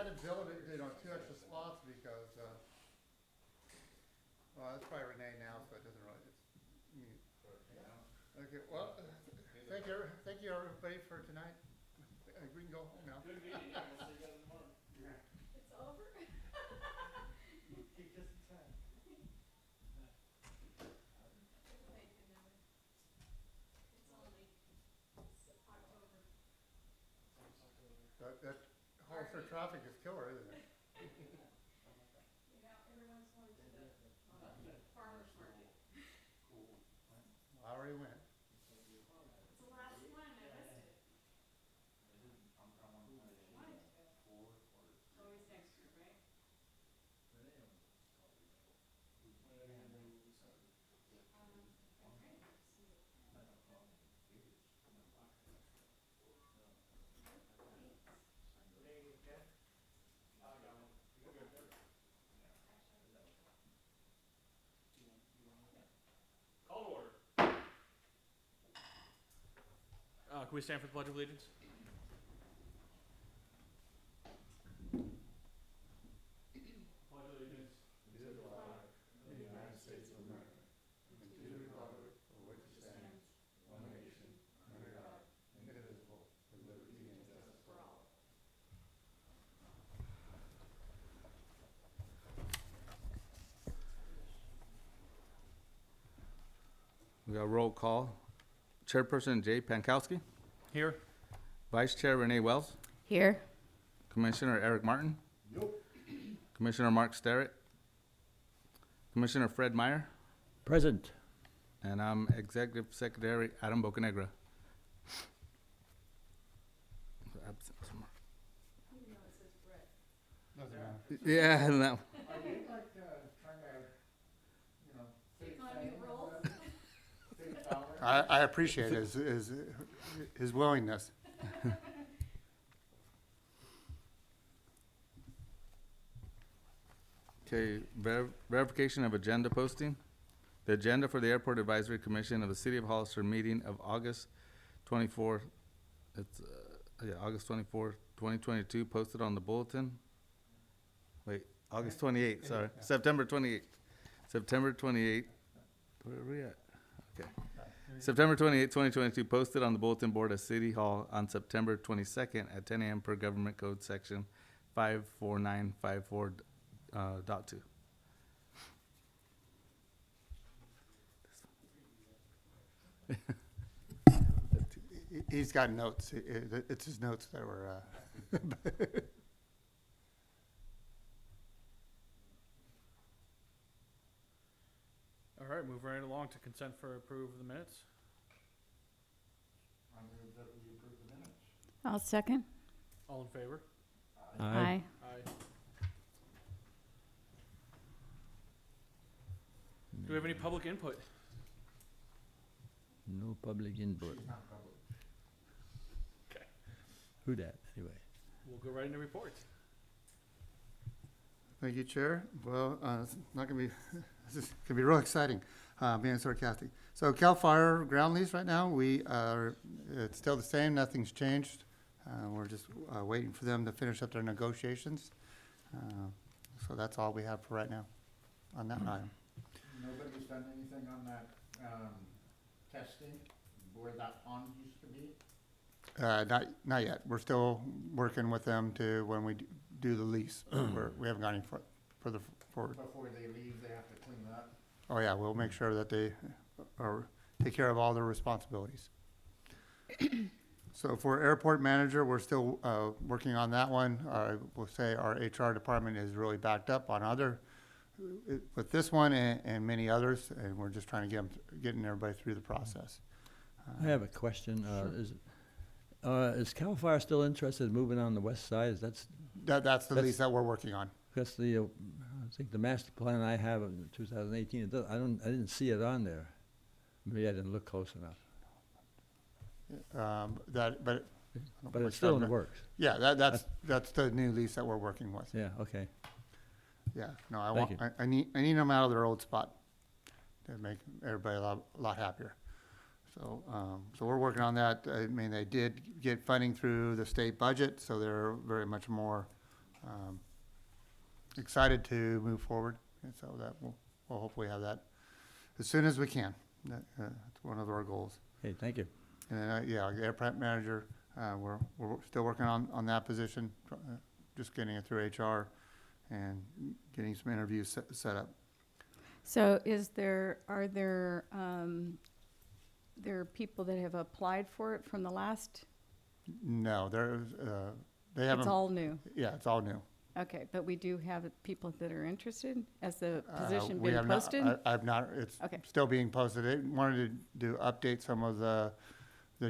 to build it, 2 extra spots because, well, that's probably Renee now, so it doesn't really, it's me. Okay, well, thank you everybody for tonight. We can go home now. Good meeting, yeah, we'll see you guys tomorrow. It's over? Take just in time. Thank you, Nelly. It's only October. That Hollister traffic is killer, isn't it? You know, everyone's going to the farmer's market. I already went. It's the last one, I missed it. Wanted to go. Always next year, right? Call to order. Can we stand for the Pledge of Allegiance? Pledge allegiance To the flag of the United States of America, and to the republic for which it stands, one nation, under God, indivisible, with liberty and justice for all. We got a roll call. Chairperson Jay Pankowski, Here. Vice Chair Renee Wells, Here. Commissioner Eric Martin, Commissioner Mark Sterrett, Commissioner Fred Meyer, Present. and I'm Executive Secretary Adam Bocanegra. Even though it says Brett. Doesn't matter. Yeah, and that, Are you like, trying to, Take on new roles. I appreciate his willingness. okay, verification of agenda posting. The agenda for the Airport Advisory Commission of the City of Hollister meeting of August 24th, August 24th, 2022, posted on the bulletin. Wait, August 28th, sorry, September 28th. September 28th, where are we at? Okay. September 28th, 2022, posted on the bulletin board at City Hall on September 22nd at 10 a.m. per Government Code Section 54954, dot 2. He's got notes. It's his notes that were, All right, move right along to consent for approve of the minutes. I move that we approve the minutes. I'll second. All in favor? Aye. Aye. Do we have any public input? No public input. Okay. Who dat, anyway? We'll go right into reports. Thank you, Chair. Well, it's not gonna be, this is gonna be real exciting, being sarcastic. So CAL FIRE ground lease right now, it's still the same, nothing's changed. We're just waiting for them to finish up their negotiations. So that's all we have for right now on that item. Nobody's done anything on that, testing, where that pond used to be? Not yet. We're still working with them to, when we do the lease, we haven't got any further forward. Before they leave, they have to clean it up? Oh, yeah, we'll make sure that they take care of all their responsibilities. So for airport manager, we're still working on that one. I will say our HR department is really backed up on with this one and many others, and we're just trying to getting everybody through the process. I have a question. Is CAL FIRE still interested in moving on the west side? That's the lease that we're working on. That's the, I think the master plan I have in 2018, I didn't see it on there. Maybe I didn't look close enough. But it's still in the works. Yeah, that's the new lease that we're working with. Yeah, okay. Yeah, no, Thank you. I need them out of their old spot to make everybody a lot happier. So, so we're working on that. I mean, they did get funding through the state budget, so they're very much more excited to move forward, and so that we'll hopefully have that as soon as we can. That's one of our goals. Okay, thank you. And then, yeah, the airport manager, we're still working on that position, just getting it through HR and getting some interviews set up. So are there people that have applied for it from the last? No, they haven't. It's all new. Yeah, it's all new. Okay, but we do have people that are interested. Has the Uh, position we been have not- posted? I've not, it's Okay. still being posted. They wanted to update some of the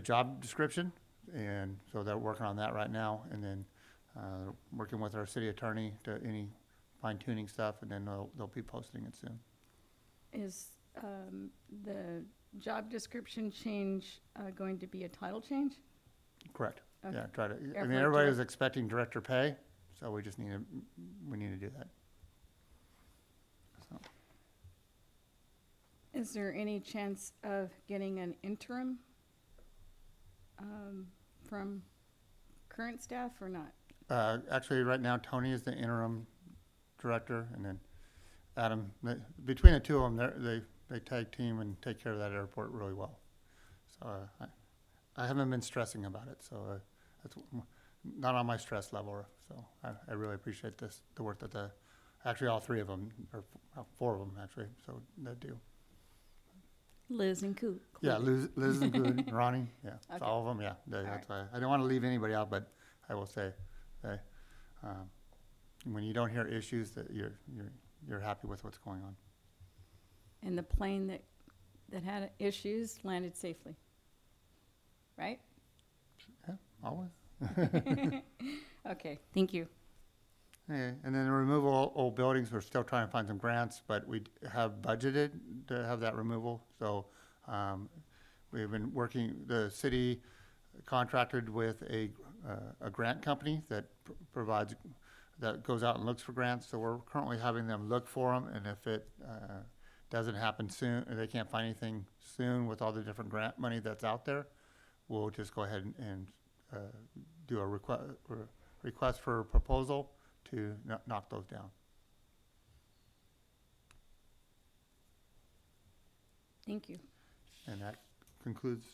job description, and so they're working on that right now, and then, working with our city attorney to any fine tuning stuff, and then they'll be posting it soon. Is the job description change going to be a title change? Correct. Okay. Yeah, I mean, Airport everybody direct- was expecting director pay, so we just need to do that. So, Is there any chance of getting an interim from current staff or not? actually, right now, Tony is the interim director, and then Adam, between the two of them, they tag team and take care of that airport really well. So, I haven't been stressing about it, so, that's not on my stress level, so I really appreciate the work that actually all three of them, or four of them actually, so they do. Liz and Coop. Yeah, Liz and Good, Ronnie, yeah, it's Okay. all of them, yeah. right. That's why, I don't want to leave anybody out, but I will say, that, when you don't hear issues, that you're happy with what's going on. And the plane that had issues landed safely, right? Yeah, always. Okay, thank you. Okay, and then the removal of old buildings, we're still trying to find some grants, but we have budgeted to have that removal. So we've been working, the city contracted with a grant company that provides, that goes out and looks for grants. So we're currently having them look for them, and if it doesn't happen soon, or they can't find anything soon with all the different grant money that's out there, we'll just go ahead and do a request for a proposal to knock those down. Thank you. And that concludes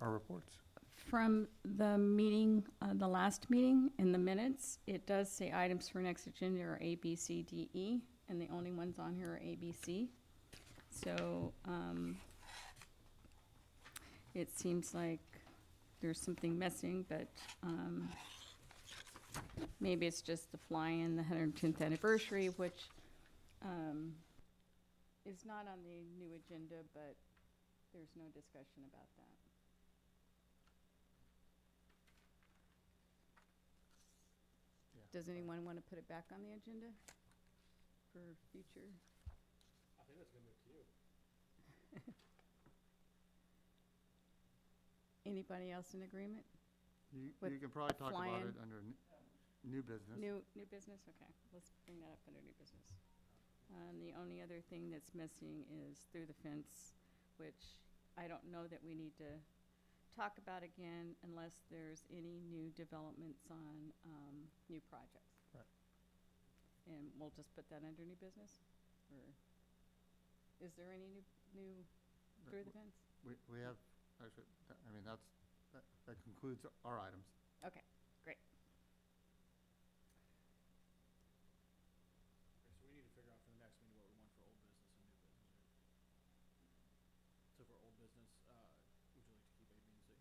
our reports. From the meeting, the last meeting, in the minutes, it does say items for next agenda are A, B, C, D, E, and the only ones on here are A, B, C. So, it seems like there's something missing, but, maybe it's just the fly-in, the 110th anniversary, which, is not on the new agenda, but there's no discussion about that. Does anyone want to put it back on the agenda for future? I think that's gonna move to you. Anybody else in agreement? You With can probably talk about fly-in. it under new business. New business? Okay, let's bring that up under new business. The only other thing that's missing is through the fence, which I don't know that we need to talk about again unless there's any new developments on, new projects. Right. And we'll just put that under new business? Or is there any new through the fence? We have, actually, I mean, that concludes our items. Okay, great. Okay, so we need to figure out for the next meeting what we want for old business and new business, right? So for old business, would you like to keep A, B, and C?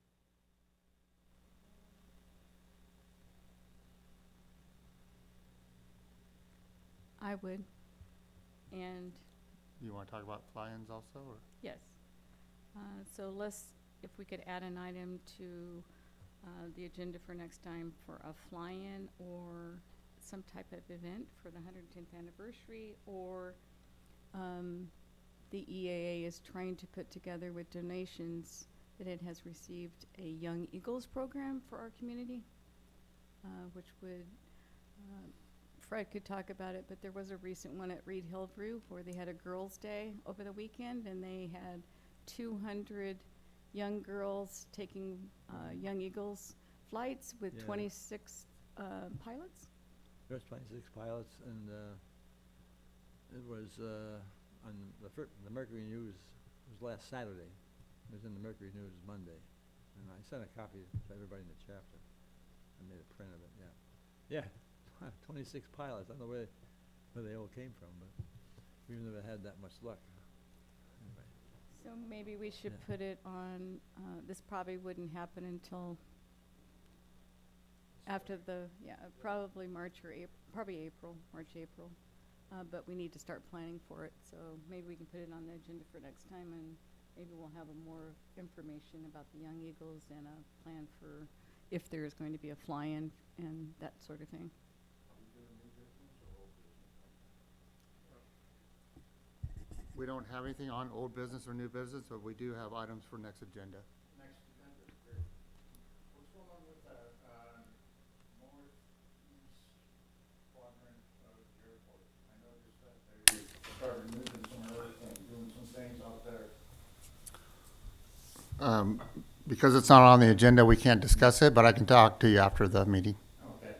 I would. And You want to talk about fly-ins also, or? yes. So if we could add an item to the agenda for next time for a fly-in or some type of event for the 110th anniversary, or the EAA is trying to put together with donations that it has received a Young Eagles program for our community, which would, Fred could talk about it, but there was a recent one at Reed Hillview where they had a girls' day over the weekend, and they had 200 young girls taking Young Eagles flights with Yeah. 26 pilots. First 26 pilots, and it was on the Mercury News. It was last Saturday. It was in the Mercury News Monday, and I sent a copy to everybody in the chapter. I made a print of it. Yeah, 26 pilots. I don't know where they all came from, but we've never had that much luck. Anyway. So maybe we should Yeah. put it on, this probably wouldn't happen until after probably March or April, probably April, March, April. But we need to start planning for it, so maybe we can put it on the agenda for next time, and maybe we'll have more information about the Young Eagles and a plan for if there is going to be a fly-in and that sort of thing. We don't have anything on old business or new business, but we do have items for next agenda. Next agenda, great. What's going on with the, northeast quadrant of the airport? I noticed that they started moving some earth and doing some things out there. Because it's not on the agenda, we can't discuss it, but I can talk to you after the meeting. Okay.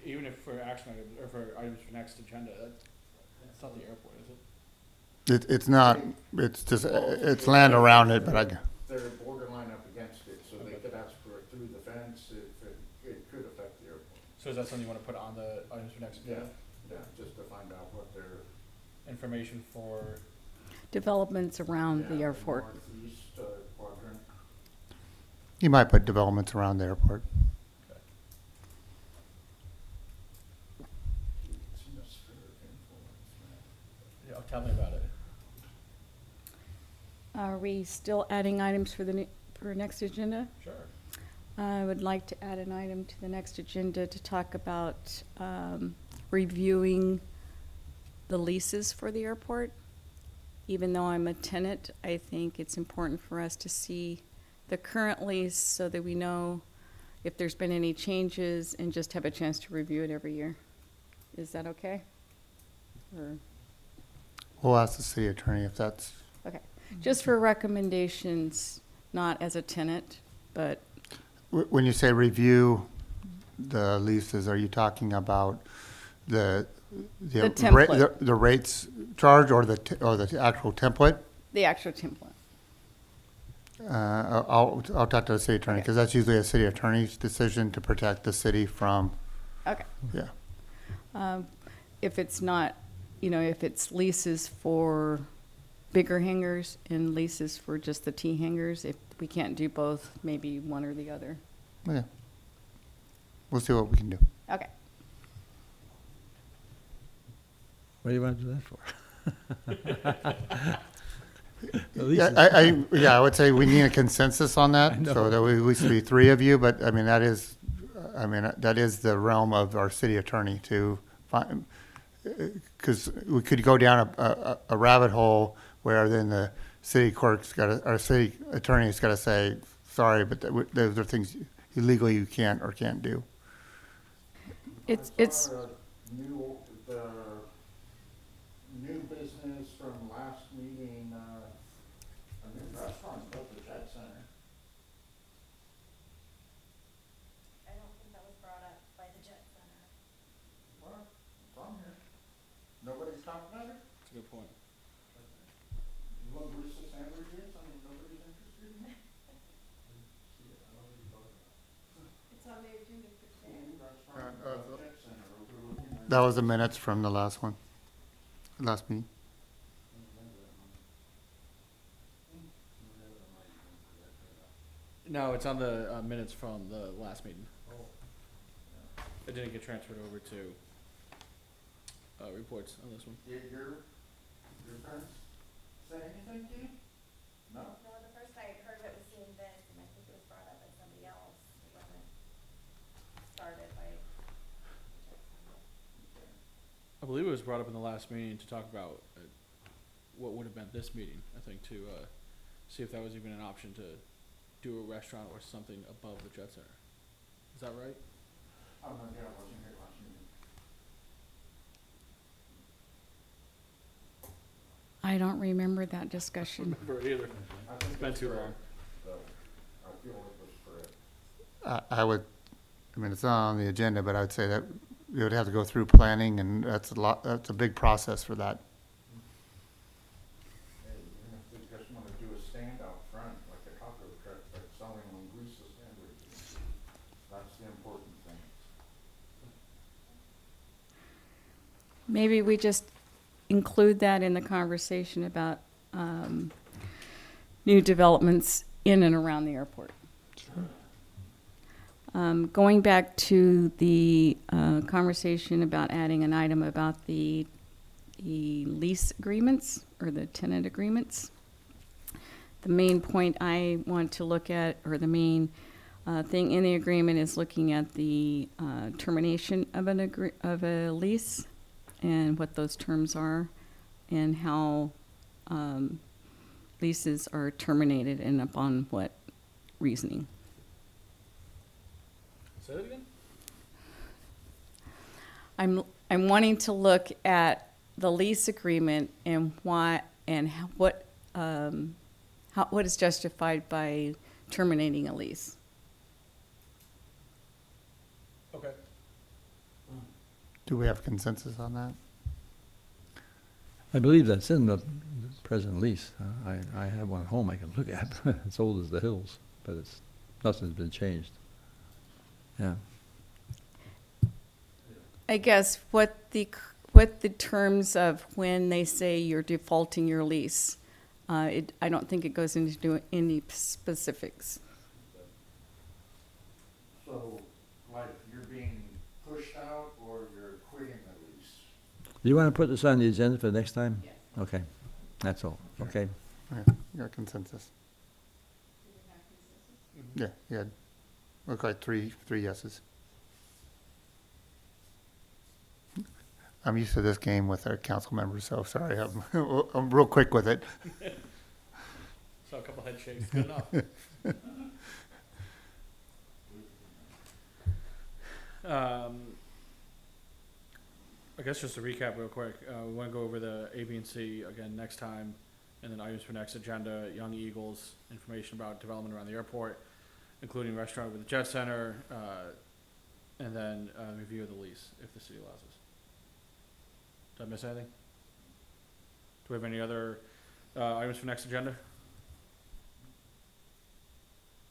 Even if for action items, or for items for next agenda, that's not the airport, is it? It's not, it's just, it's land around it, but They're borderline up against it, so they could ask for it through the fence if it could affect the airport. So is that something you wanna put on the items for next agenda? Yeah, just to find out what their. Information for, Developments around the airport. Northeast quadrant. you might put developments around the airport. yeah, tell me about it. Are we still adding items for for next agenda? Sure. I would like to add an item to the next agenda to talk about reviewing the leases for the airport. Even though I'm a tenant, I think it's important for us to see the current lease so that we know if there's been any changes and just have a chance to review it every year. Is that okay? Or, We'll ask the city attorney if that's, okay, just for recommendations, not as a tenant, but when you say review the leases, are you talking about the template. the rates charge or the actual template? the actual template. I'll talk to the city attorney, Okay. because that's usually a city attorney's decision to protect the city from, Okay. yeah. If it's not, if it's leases for bigger hangars and leases for just the T hangars, if we can't do both, maybe one or the other. Yeah. We'll see what we can do. Okay. What do you want to do that for? The Yeah, leases. I would say we need a consensus on that, I know. so that we at least be three of you, but, that is the realm of our city attorney to find, because we could go down a rabbit hole where then the city clerk's our city attorney's gotta say, sorry, but those are things illegally you can't or can't do. It's The new business from last meeting, a new restaurant built at Jet Center. I don't think that was brought up by the Jet Center. Well, it's on here. Nobody's talking about it? That's a good point. You want Bristol sandwiches? Nobody's interested in it? It's on the agenda for today. New restaurant built at Jet Center overlooking the- That was the minutes from the last one, last meeting. No, it's on the minutes from the last meeting. It didn't get transferred over to reports on this one. Did your parents say anything to you? No? No, the first I heard of it was seeing this, and I think it was brought up by somebody else. It wasn't started by the Jet Center. I believe it was brought up in the last meeting to talk about what would have been this meeting, I think, to see if that was even an option to do a restaurant or something above the Jet Center. Is that right? Oh, no, yeah, I wasn't here last meeting. I don't remember that discussion. Remember either. I think It's been it's too correct, long. though. I feel it was correct. I would, it's not on the agenda, but I would say that it would have to go through planning, and that's a big process for that. Hey, even if they just wanna do a stand out front, like a taco truck, like selling on greases sandwiches, that's the important thing. Maybe we just include that in the conversation about new developments in and around the airport. Going back to the conversation about adding an item about the lease agreements or the tenant agreements, the main point I want to look at, or the main thing in the agreement, is looking at the termination of of a lease and what those terms are and how leases are terminated and upon what reasoning. Say that again? I'm wanting to look at the lease agreement and why and what is justified by terminating a lease. Okay. Do we have consensus on that? I believe that's in the present lease. I have one at home I can look at. It's old as the hills, but nothing's been changed. Yeah. I guess what the terms of when they say you're defaulting your lease, I don't think it goes into any specifics. So, like, you're being pushed out or you're quitting the lease? Do you want to put this on the agenda for next time? Yes. Okay, that's all. Okay. Yeah, you got consensus. Yeah, yeah. Look like three yeses. I'm used to this game with our council members, so sorry, I'm real quick with it. So a couple head shakes, good enough. I guess just to recap real quick, we want to go over the A, B, and C again next time, and then items for next agenda, Young Eagles, information about development around the airport, including restaurant with the Jet Center, and then review of the lease, if the city allows us. Did I miss anything? Do we have any other items for next agenda?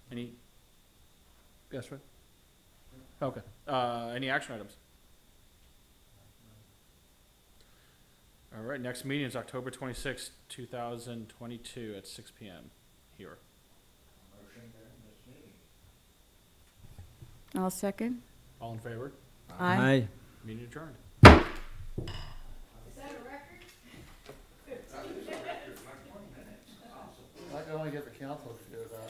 Any? Yes, Fred? Okay. Any action items? All right, next meeting is October 26th, 2022 at 6 p.m. here. Motion during this meeting. I'll second. All in favor? Aye. Meeting adjourned. Is that a record? I can only get the council to do that.